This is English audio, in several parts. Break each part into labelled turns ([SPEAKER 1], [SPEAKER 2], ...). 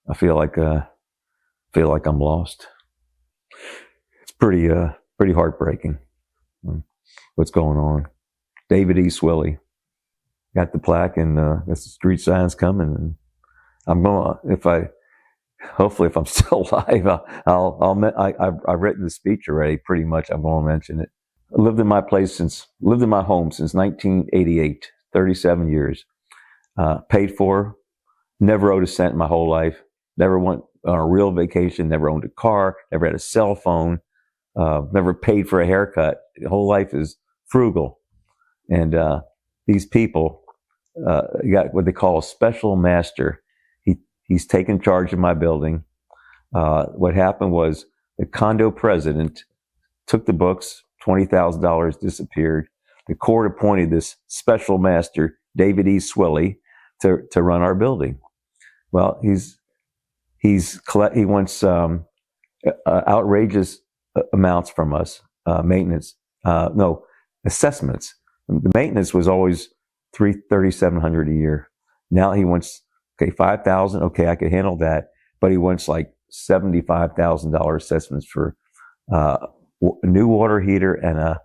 [SPEAKER 1] I feel like I'm lost. It's pretty heartbreaking. What's going on? David E. Swilly got the plaque, and got the street signs coming. And I'm going, hopefully if I'm still alive, I've written the speech already. Pretty much, I'm going to mention it. I lived in my home since 1988, 37 years. Paid for, never owed a cent in my whole life. Never went on a real vacation. Never owned a car. Never had a cell phone. Never paid for a haircut. The whole life is frugal. And these people got what they call a special master. He's taken charge of my building. What happened was the condo president took the books, $20,000 disappeared. The court appointed this special master, David E. Swilly, to run our building. Well, he wants outrageous amounts from us, maintenance, assessments. The maintenance was always $3,700 a year. Now he wants, $5,000. Okay, I could handle that, but he wants like $75,000 assessments for a new water heater and a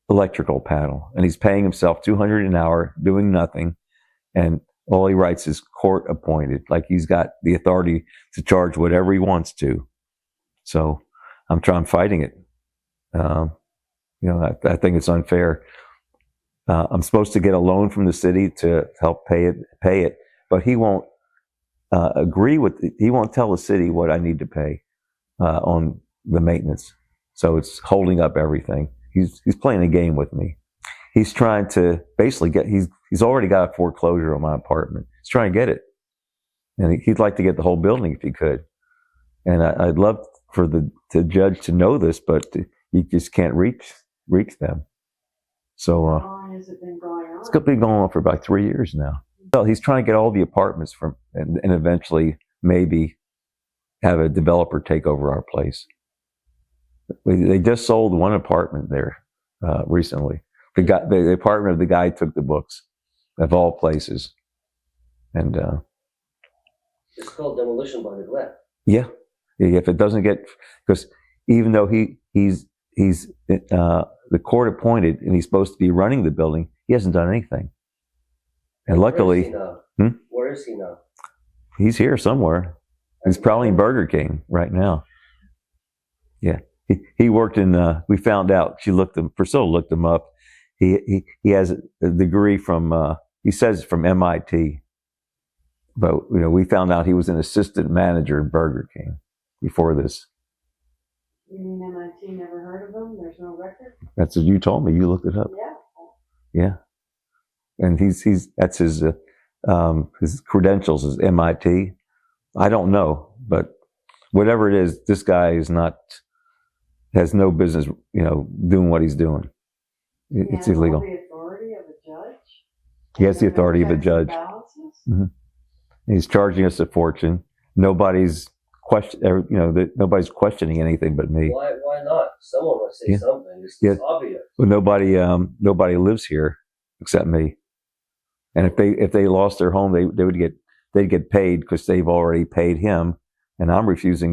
[SPEAKER 1] electrical panel, and he's paying himself $200 an hour, doing nothing, and all he writes is court appointed, like he's got the authority to charge whatever he wants to. So I'm fighting it. I think it's unfair. I'm supposed to get a loan from the city to help pay it, but he won't he won't tell the city what I need to pay on the maintenance. So it's holding up everything. He's playing a game with me. He's trying to basically he's already got a foreclosure on my apartment. He's trying to get it, and he'd like to get the whole building if he could. And I'd love for the judge to know this, but you just can't reach them. So
[SPEAKER 2] how long has it been going on?
[SPEAKER 1] It's been going on for about 3 years now. Well, he's trying to get all the apartments and eventually maybe have a developer take over our place. They just sold one apartment there recently. The apartment of the guy took the books, of all places, and
[SPEAKER 3] it's called demolition by neglect.
[SPEAKER 1] Yeah, if it doesn't get, because even though he's the court appointed and he's supposed to be running the building, he hasn't done anything. And luckily,
[SPEAKER 3] Where is he now?
[SPEAKER 1] He's here somewhere. He's probably in Burger King right now. Yeah. He worked in, we found out, Priscilla looked him up. He has a degree from, he says from MIT. But, we found out he was an assistant manager in Burger King before this.
[SPEAKER 2] You mean MIT never heard of him? There's no record?
[SPEAKER 1] That's what you told me. You looked it up.
[SPEAKER 2] Yeah.
[SPEAKER 1] Yeah. And that's his credentials is MIT. I don't know, but whatever it is, this guy has no business, doing what he's doing. It's illegal.
[SPEAKER 2] He has the authority of a judge?
[SPEAKER 1] He has the authority of a judge. Mm-hmm. He's charging us a fortune. Nobody's questioning anything but me.
[SPEAKER 3] Why not? Someone must say something. It's obvious.
[SPEAKER 1] Well, nobody lives here except me. And if they lost their home, they'd get paid because they've already paid him, and I've refused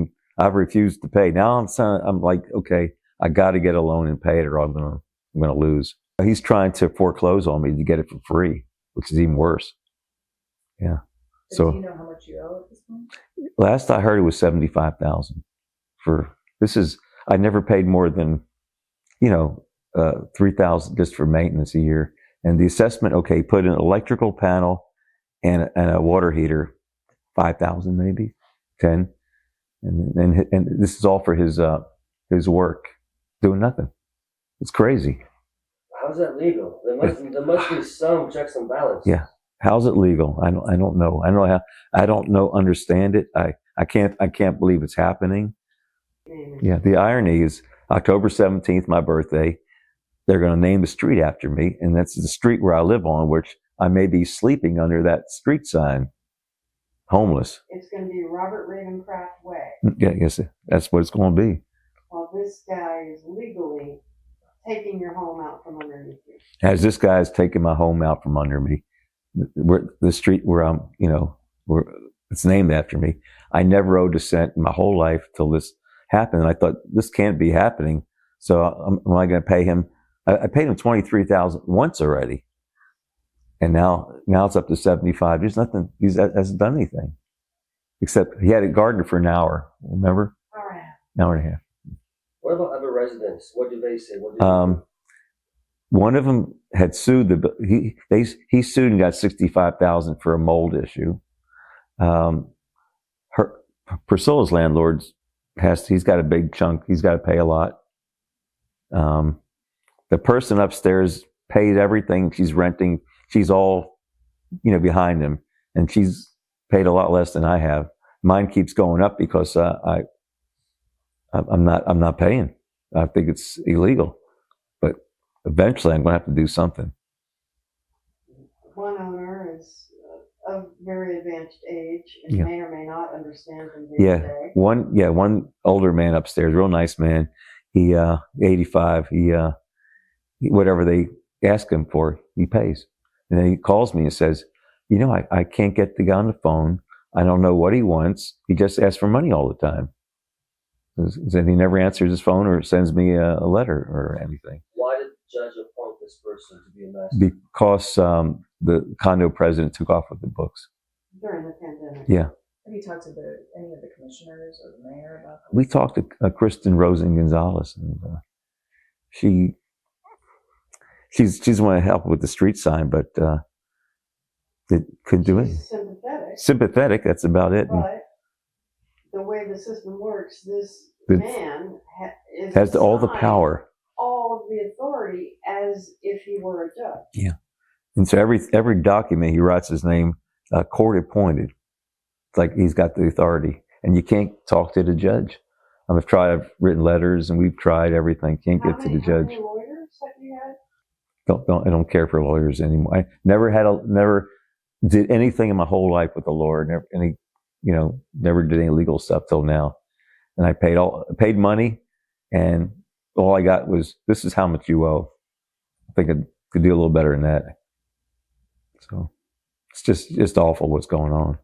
[SPEAKER 1] to pay. Now I'm like, okay, I got to get a loan and pay it, or I'm gonna lose. He's trying to foreclose on me to get it for free, which is even worse. Yeah. So
[SPEAKER 2] do you know how much you owe at this point?
[SPEAKER 1] Last I heard, it was $75,000 for this. I never paid more than $3,000 just for maintenance a year. And the assessment, put an electrical panel and a water heater, $5,000 maybe, $10,000, and this is all for his work, doing nothing. It's crazy.
[SPEAKER 3] How's that legal? There must be some checks and balances.
[SPEAKER 1] Yeah, how's it legal? I don't know. I don't know how. I don't know. Understand it. I can't believe it's happening. Yeah, the irony is October 17th, my birthday. They're going to name the street after me, and that's the street where I live on, which I may be sleeping under that street sign, homeless.
[SPEAKER 2] It's going to be Robert Ravencraft Way.
[SPEAKER 1] Yeah, yes, that's what it's going to be.
[SPEAKER 2] Well, this guy is legally taking your home out from underneath you.
[SPEAKER 1] As this guy's taking my home out from under me, the street where I'm, It's named after me. I never owed a cent in my whole life till this happened. And I thought, this can't be happening. So am I going to pay him? I paid him $23,000 once already. And now it's up to 75. There's nothing, he hasn't done anything. Except he had a gardener for an hour, remember?
[SPEAKER 2] All right.
[SPEAKER 1] An hour and a half.
[SPEAKER 3] What about other residents? What do they say? What do
[SPEAKER 1] One of them had sued he sued and got $65,000 for a mold issue. Priscilla's landlord he's got a big chunk. He's got to pay a lot. The person upstairs paid everything. She's renting. She's all, behind him, and she's paid a lot less than I have. Mine keeps going up because I'm not paying. I think it's illegal, but eventually I'm going to have to do something.
[SPEAKER 2] One owner is of very advanced age and may or may not understand from day to day.
[SPEAKER 1] One older man upstairs, real nice man. He 85. He whatever they ask him for, he pays. And then he calls me and says, I can't get the guy on the phone. I don't know what he wants. He just asks for money all the time. And he never answers his phone or sends me a letter or anything.
[SPEAKER 3] Why did the judge appoint this person to be a master?
[SPEAKER 1] Because the condo president took off with the books.
[SPEAKER 2] During the pandemic.
[SPEAKER 1] Yeah.
[SPEAKER 4] Have you talked to any of the commissioners or the mayor about that?
[SPEAKER 1] We talked to Kristen Rosen Gonzalez, and she's want to help with the street sign, but couldn't do it. Sympathetic. That's about it.
[SPEAKER 2] But the way the system works, this man
[SPEAKER 1] has all the power,
[SPEAKER 2] all of the authority, as if he were a judge.
[SPEAKER 1] Yeah. And so every document he writes his name, court appointed. It's like he's got the authority, and you can't talk to the judge. I've written letters, and we've tried everything. Can't get to the judge.
[SPEAKER 2] How many lawyers have you had?
[SPEAKER 1] I don't care for lawyers anymore. I never did anything in my whole life with a lawyer. Never did any legal stuff till now. And I paid money, and all I got was, this is how much you owe. I think I could do a little better than that. So it's just awful what's going on.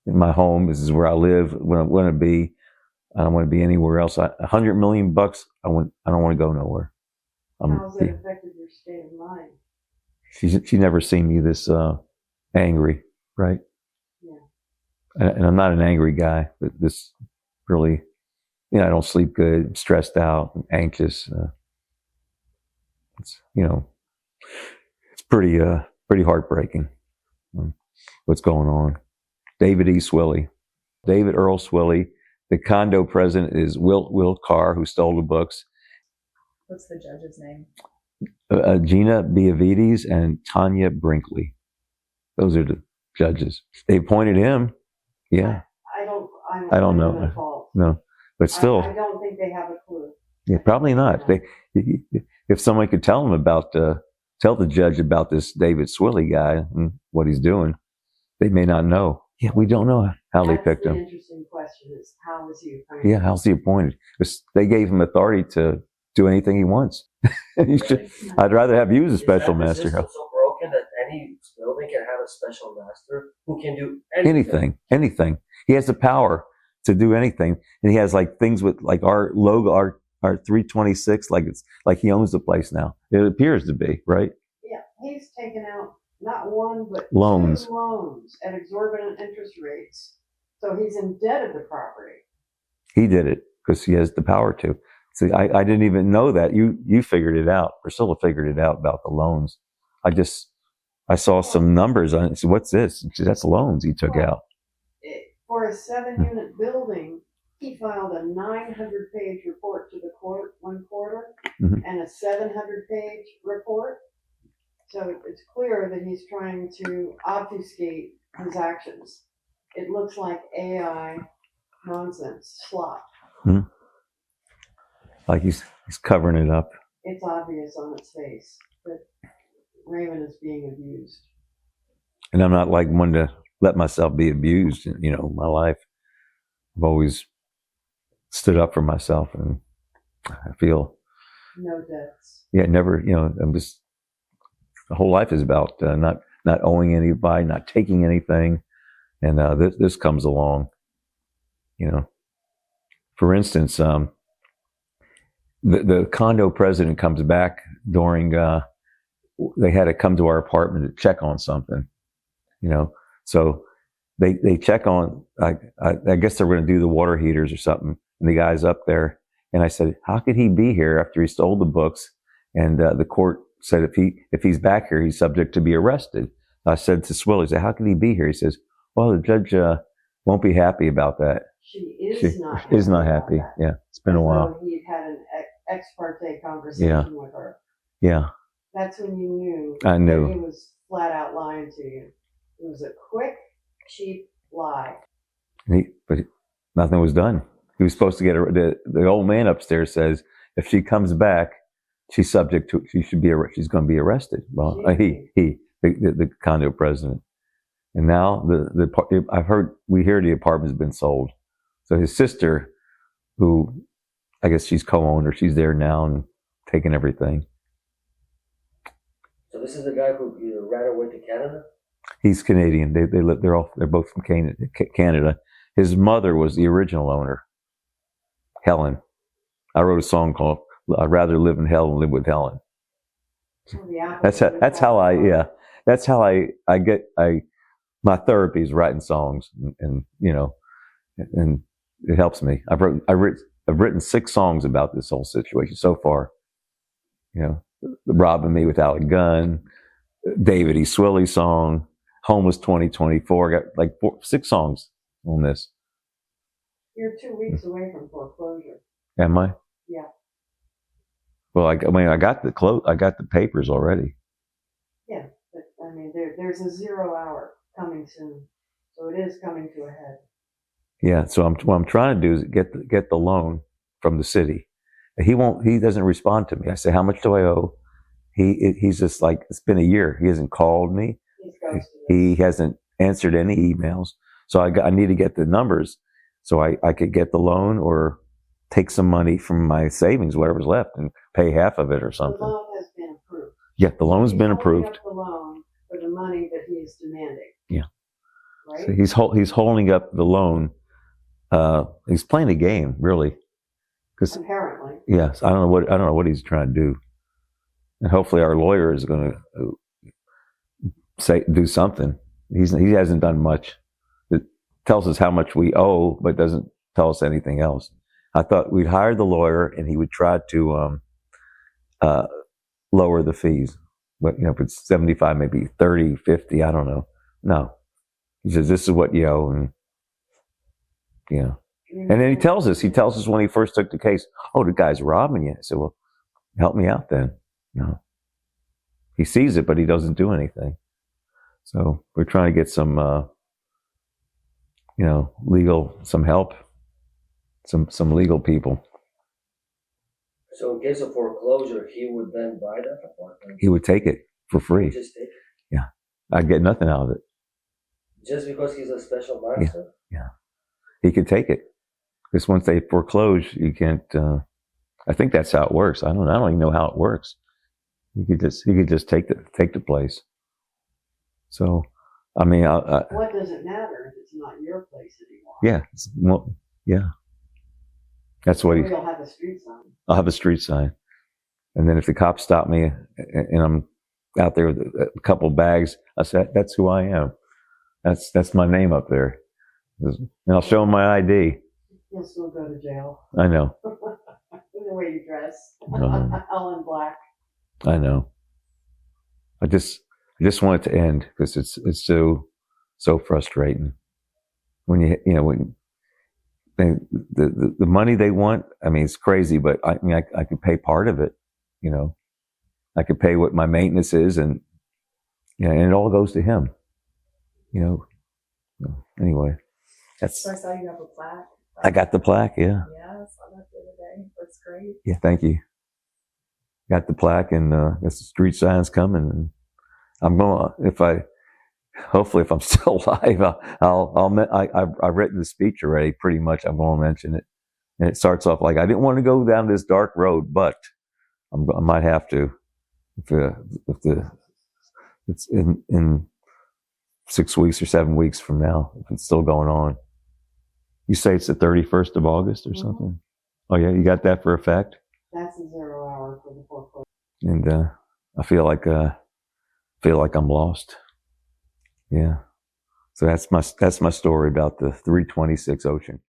[SPEAKER 1] In my home, this is where I live, where I want to be. I don't want to be anywhere else. $100 million, I don't want to go nowhere.
[SPEAKER 2] How's it affected your state of mind?
[SPEAKER 1] She never seen me this angry, right?
[SPEAKER 2] Yeah.
[SPEAKER 1] And I'm not an angry guy, but this really, I don't sleep good, I'm stressed out, I'm anxious. It's pretty heartbreaking what's going on. David Earl Swilly. The condo president is Will Carr, who stole the books.
[SPEAKER 4] What's the judge's name?
[SPEAKER 1] Gina Beavides and Tanya Brinkley. Those are the judges. They appointed him. Yeah. I don't know. No, but still.
[SPEAKER 2] I don't think they have a clue.
[SPEAKER 1] Yeah, probably not. If someone could tell them tell the judge about this David Swilly guy and what he's doing, they may not know. Yeah, we don't know how they picked him.
[SPEAKER 2] That's the interesting question is, how was he appointed?
[SPEAKER 1] Yeah, how's he appointed? They gave him authority to do anything he wants. I'd rather have you as a special master.
[SPEAKER 3] Is the system so broken that any building can have a special master who can do anything?
[SPEAKER 1] Anything. He has the power to do anything, and he has things with our logo, our 326, it's like he owns the place now. It appears to be, right?
[SPEAKER 2] Yeah, he's taken out not one but
[SPEAKER 1] loans
[SPEAKER 2] 2 loans at exorbitant interest rates. So he's indebted the property.
[SPEAKER 1] He did it because he has the power to. See, I didn't even know that. You figured it out. Priscilla figured it out about the loans. I saw some numbers on it. So what's this? She said, that's loans he took out.
[SPEAKER 2] For a 7-unit building, he filed a 900-page report to the court one quarter and a 700-page report. So it's clear that he's trying to obfuscate his actions. It looks like AI nonsense, slop.
[SPEAKER 1] Mm-hmm. Like he's covering it up.
[SPEAKER 2] It's obvious on its face that Raymond is being abused.
[SPEAKER 1] And I'm not one to let myself be abused, my life. I've always stood up for myself, and I feel
[SPEAKER 2] no debts.
[SPEAKER 1] Yeah, never. I'm just. The whole life is about not owing anybody, not taking anything, And this comes along, you know. For instance, the condo president comes back during, they had to come to our apartment to check on something, you know. So they check on, I guess they're going to do the water heaters or something. And the guy's up there. And I said, how could he be here after he stole the books? And the court said if he's back here, he's subject to be arrested. I said to Swilly, I said, how could he be here? He says, well, the judge won't be happy about that.
[SPEAKER 2] She not
[SPEAKER 1] happy.
[SPEAKER 2] about that.
[SPEAKER 1] Yeah, it's been a while.
[SPEAKER 2] He had an ex parte conversation with her.
[SPEAKER 1] Yeah.
[SPEAKER 2] That's when you knew.
[SPEAKER 1] I knew.
[SPEAKER 2] He was flat out lying to you. It was a quick, cheap lie.
[SPEAKER 1] But nothing was done. He was supposed to get her. The old man upstairs says if she comes back, she's subject to. She's going to be arrested. Well, the condo president. And now we hear the apartment's been sold. So his sister, who I guess she's co-owner, she's there now and taking everything.
[SPEAKER 3] So this is the guy who ran away to Canada?
[SPEAKER 1] He's Canadian. They're both from Canada. His mother was the original owner, Helen. I wrote a song called "I'd Rather Live in Hell Than Live with Helen." That's how I get my therapy is writing songs, and you know, and it helps me. I've written 6 songs about this whole situation so far. You know, robbing me without a gun, David E. Swilly song, Homeless 2024. I got 6 songs on this.
[SPEAKER 2] You're 2 weeks away from foreclosure.
[SPEAKER 1] Am I?
[SPEAKER 2] Yeah.
[SPEAKER 1] Well, I got the papers already.
[SPEAKER 2] Yeah, but I mean, there's a 0 hour coming soon, so it is coming to a head.
[SPEAKER 1] Yeah. So what I'm trying to do is get the loan from the city. He doesn't respond to me. I say, how much do I owe? He's just like, it's been a year. He hasn't called me. He hasn't answered any emails. So I need to get the numbers so I could get the loan or take some money from my savings, whatever's left, and pay half of it or something.
[SPEAKER 2] The loan has been approved.
[SPEAKER 1] Yeah, the loan's been approved.
[SPEAKER 2] The loan for the money that he is demanding.
[SPEAKER 1] Yeah.
[SPEAKER 2] Right?
[SPEAKER 1] So he's holding up the loan. He's playing a game, really.
[SPEAKER 2] Apparently.
[SPEAKER 1] Yes, I don't know what he's trying to do, and hopefully our lawyer is going to do something. He hasn't done much. It tells us how much we owe, but doesn't tell us anything else. I thought we'd hire the lawyer and he would try to lower the fees, but if it's 75, maybe 30, 50, I don't know. No, he says this is what you owe, and And then he tells us when he first took the case, oh, the guy's robbing you. I said, well, help me out then. No. He sees it, but he doesn't do anything. So we're trying to get some, some help, some legal people.
[SPEAKER 3] So in case of foreclosure, he would then buy that apartment?
[SPEAKER 1] He would take it for free.
[SPEAKER 3] Just take it?
[SPEAKER 1] Yeah. I'd get nothing out of it.
[SPEAKER 3] Just because he's a special master?
[SPEAKER 1] Yeah. He could take it. Because once they foreclose, you can't. I think that's how it works. I don't even know how it works. He could just take the place. So, I mean,
[SPEAKER 2] what does it matter if it's not your place anymore?
[SPEAKER 1] Yeah. That's what
[SPEAKER 2] You'll have a street sign.
[SPEAKER 1] I'll have a street sign, and then if the cops stop me and I'm out there with a couple of bags, I say that's who I am. That's my name up there, and I'll show them my ID.
[SPEAKER 2] You'll still go to jail.
[SPEAKER 1] I know.
[SPEAKER 2] The way you dress, all in black.
[SPEAKER 1] I know. I just want it to end because it's so frustrating when when the money they want. I mean, it's crazy, but I could pay part of it. I could pay what my maintenance is, and and it all goes to him. Anyway, that's.
[SPEAKER 4] So I saw you have a plaque.
[SPEAKER 1] I got the plaque. Yeah.
[SPEAKER 4] Yeah, I saw that the other day. That's great.
[SPEAKER 1] Yeah, thank you. Got the plaque, and guess the street sign's coming. And I'm going. Hopefully, if I'm still alive, I've written the speech already. Pretty much, I'm going to mention it, and it starts off like I didn't want to go down this dark road, but I might have to. If it's in 6 weeks or 7 weeks from now, if it's still going on. You say it's the 31st of August or something? Oh yeah, you got that for a fact?
[SPEAKER 2] That's a 0 hour for the foreclosure.
[SPEAKER 1] And I feel like I'm lost. Yeah. So that's my story about the 326 Ocean.